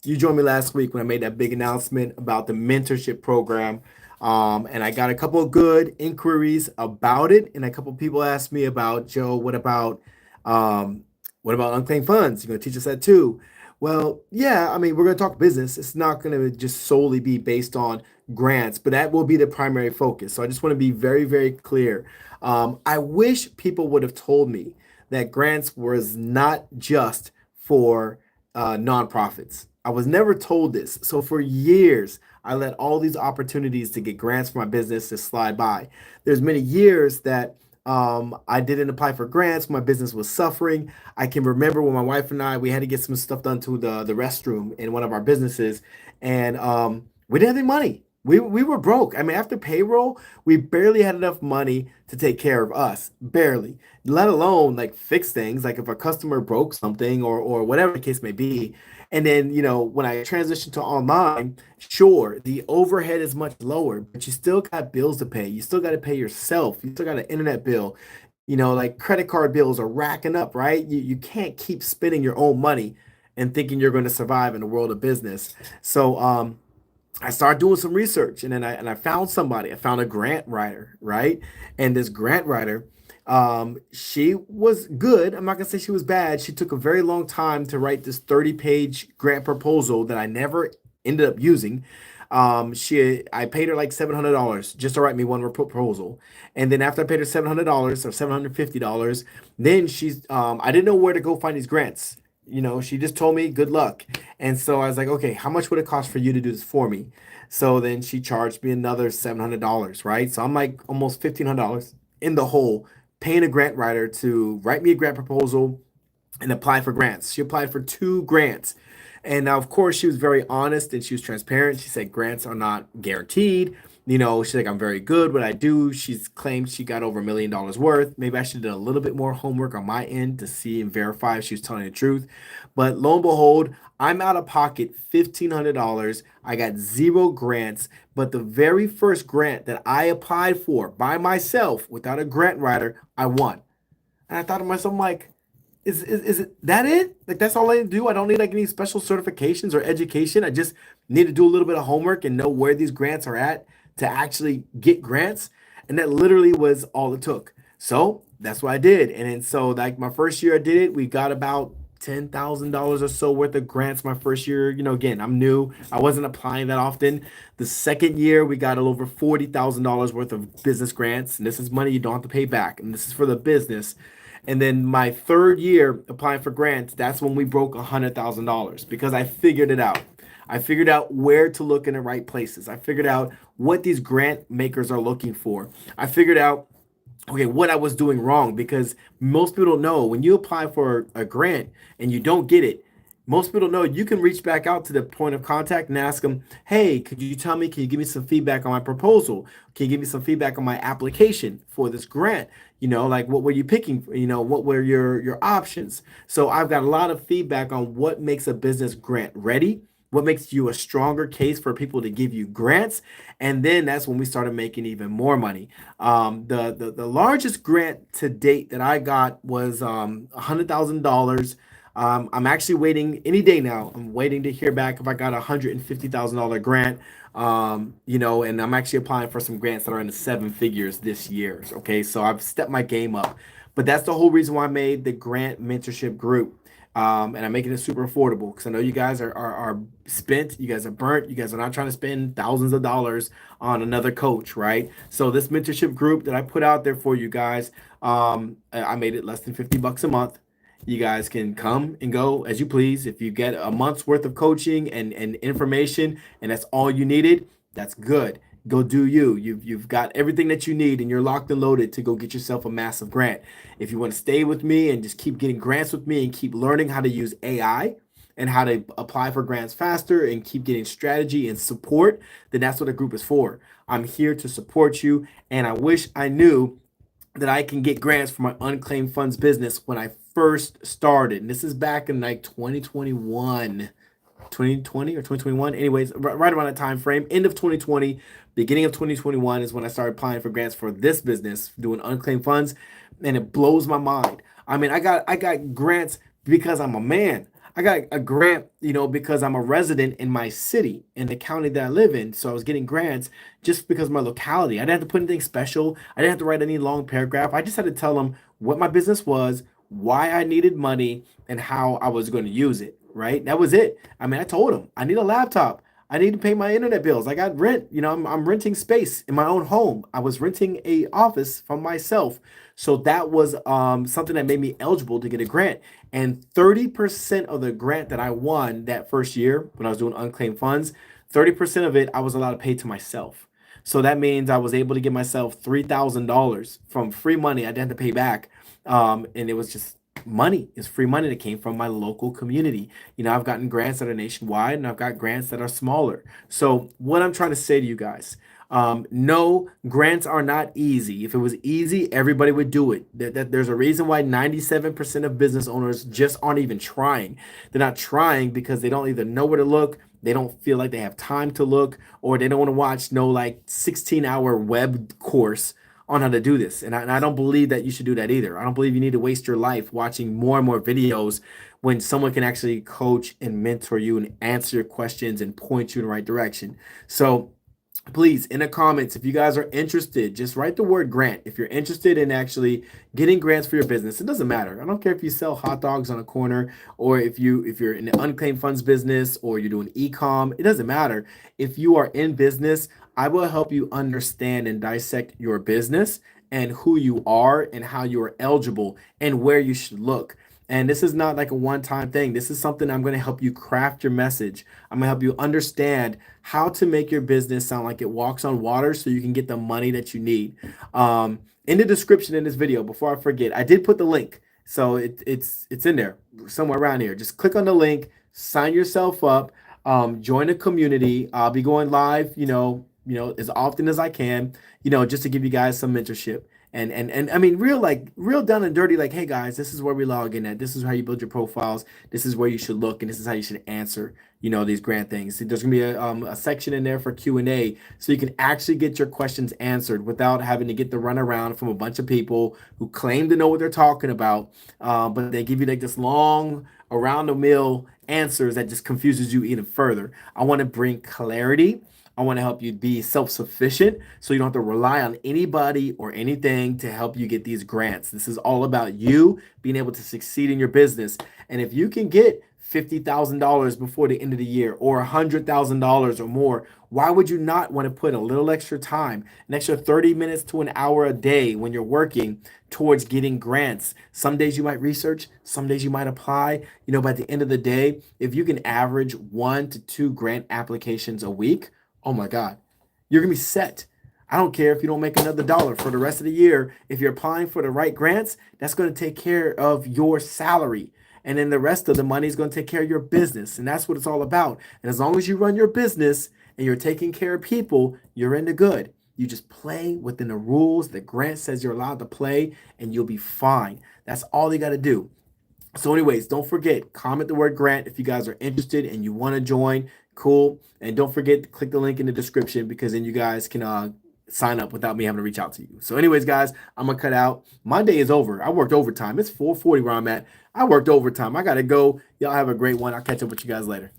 you joined me last week when I made that big announcement about the mentorship program. And I got a couple of good inquiries about it. And a couple of people asked me about, Joe, um, what about unclaimed funds? You're going to teach us that too. Well, yeah, I mean, we're going to talk business. It's not going to just solely be based on grants, but that will be the primary focus. So I just want to be very, very clear. I wish people would have told me that grants was not just for nonprofits. I was never told this. So for years, I let all these opportunities to get grants for my business to slide by. There's many years that I didn't apply for grants. My business was suffering. I can remember when my wife and I we had to get some stuff done to the restroom in one of our businesses, and we didn't have any money. We were broke. I mean, after payroll, we barely had enough money to take care of us, barely. Let alone like fix things, like if a customer broke something or whatever the case may be. And then, when I transitioned to online, sure, the overhead is much lower, but you still got bills to pay. You still got to pay yourself. You still got an internet bill. Like credit card bills are racking up, right? You can't keep spending your own money and thinking you're going to survive in the world of business. So, I started doing some research, and then I found somebody. I found a grant writer, right? And this grant writer, she was good. I'm not gonna say she was bad. She took a very long time to write this 30-page grant proposal that I never ended up using. I paid her like $700 just to write me one proposal, and then after I paid her $700 or $750, then I didn't know where to go find these grants. She just told me good luck. And so I was like, okay, how much would it cost for you to do this for me? So then she charged me another $700, right? So I'm like almost $1,500 in the hole, paying a grant writer to write me a grant proposal and apply for grants. She applied for two grants. And now, of course, she was very honest and she was transparent. She said grants are not guaranteed. She's like, I'm very good what I do. She's claimed she got over $1 million worth. Maybe I should have done a little bit more homework on my end to see and verify if she was telling the truth. But lo and behold, I'm out of pocket $1,500. I got zero grants. But the very first grant that I applied for by myself without a grant writer, I won. And I thought to myself, I'm like, is it that it? Like that's all I need to do? I don't need like any special certifications or education. I just need to do a little bit of homework and know where these grants are at to actually get grants. And that literally was all it took. So that's what I did. And then so like my first year I did it, we got about $10,000 or so worth of grants my first year. Again, I'm new. I wasn't applying that often. The second year, we got over $40,000 worth of business grants. And this is money you don't have to pay back. And this is for the business. And then my third year applying for grants, that's when we broke $100,000 because I figured it out. I figured out where to look in the right places. I figured out what these grant makers are looking for. I figured out, okay, what I was doing wrong because most people don't know when you apply for a grant and you don't get it. Most people don't know you can reach back out to the point of contact and ask them, hey, could you tell me, can you give me some feedback on my proposal? Can you give me some feedback on my application for this grant? Like what were you picking? What were your options? So I've got a lot of feedback on what makes a business grant ready, what makes you a stronger case for people to give you grants. And then that's when we started making even more money. The largest grant to date that I got was $100,000. I'm actually waiting any day now. I'm waiting to hear back if I got a $150,000 grant. And I'm actually applying for some grants that are in the seven figures this year. Okay, so I've stepped my game up. But that's the whole reason why I made the grant mentorship group. And I'm making it super affordable because I know you guys are spent, you guys are burnt, you guys are not trying to spend thousands of dollars on another coach, right? So this mentorship group that I put out there for you guys, I made it less than $50 a month. You guys can come and go as you please. If you get a month's worth of coaching and information, and that's all you needed, that's good. Go do you. You've got everything that you need, and you're locked and loaded to go get yourself a massive grant. If you want to stay with me and just keep getting grants with me and keep learning how to use AI and how to apply for grants faster and keep getting strategy and support, then that's what a group is for. I'm here to support you, and I wish I knew that I can get grants for my unclaimed funds business when I first started. And this is back in like 2021, 2020 or 2021. Anyways, right around that time frame, end of 2020, beginning of 2021 is when I started applying for grants for this business, doing unclaimed funds, and it blows my mind. I mean, I got grants because I'm a man. I got a grant, because I'm a resident in my city, in the county that I live in. So I was getting grants just because of my locality. I didn't have to put anything special. I didn't have to write any long paragraph. I just had to tell them what my business was, why I needed money, and how I was going to use it. Right? That was it. I mean, I told them I need a laptop. I need to pay my internet bills. I got rent. I'm renting space in my own home. I was renting a office from myself. So that was something that made me eligible to get a grant. And 30% of the grant that I won that first year when I was doing unclaimed funds, 30% of it I was allowed to pay to myself. So that means I was able to give myself $3,000 from free money I didn't have to pay back. And it was just money. It's free money that came from my local community. I've gotten grants that are nationwide and I've got grants that are smaller. So what I'm trying to say to you guys, no, grants are not easy. If it was easy, everybody would do it. There's a reason why 97% of business owners just aren't even trying. They're not trying because they don't either know where to look, they don't feel like they have time to look, or they don't want to watch no like 16-hour web course on how to do this. And I don't believe that you should do that either. I don't believe you need to waste your life watching more and more videos when someone can actually coach and mentor you and answer your questions and point you in the right direction. So please, in the comments, if you guys are interested, just write the word grant. If you're interested in actually getting grants for your business, it doesn't matter. I don't care if you sell hot dogs on a corner, or if you're in the unclaimed funds business, or you're doing e-com. It doesn't matter. If you are in business, I will help you understand and dissect your business and who you are and how you are eligible and where you should look. And this is not like a one-time thing. This is something I'm going to help you craft your message. I'm going to help you understand how to make your business sound like it walks on water so you can get the money that you need. In the description in this video, before I forget, I did put the link. So it's in there somewhere around here. Just click on the link, sign yourself up, join the community. I'll be going live, as often as I can, just to give you guys some mentorship. And I mean, real down and dirty, like, hey guys, this is where we log in at. This is how you build your profiles. This is where you should look, and this is how you should answer, these grant things. There's gonna be a section in there for Q&A, so you can actually get your questions answered without having to get the runaround from a bunch of people who claim to know what they're talking about, but they give you like this long around the mill answers that just confuses you even further. I want to bring clarity. I want to help you be self-sufficient so you don't have to rely on anybody or anything to help you get these grants. This is all about you being able to succeed in your business. And if you can get $50,000 before the end of the year, or $100,000 or more, why would you not want to put a little extra time, an extra 30 minutes to an hour a day when you're working towards getting grants? Some days you might research, some days you might apply. By the end of the day, if you can average 1 to 2 grant applications a week, oh my God, you're gonna be set. I don't care if you don't make another dollar for the rest of the year. If you're applying for the right grants, that's going to take care of your salary. And then the rest of the money is going to take care of your business. And that's what it's all about. And as long as you run your business and you're taking care of people, you're in the good. You just play within the rules that Grant says you're allowed to play, and you'll be fine. That's all you got to do. So anyways, don't forget, comment the word grant if you guys are interested and you want to join. Cool. And don't forget to click the link in the description, because then you guys can sign up without me having to reach out to you. So anyways, guys, I'm going to cut out. My day is over. I worked overtime. It's 4:40 where I'm at. I worked overtime. I got to go. Y'all have a great one. I'll catch up with you guys later.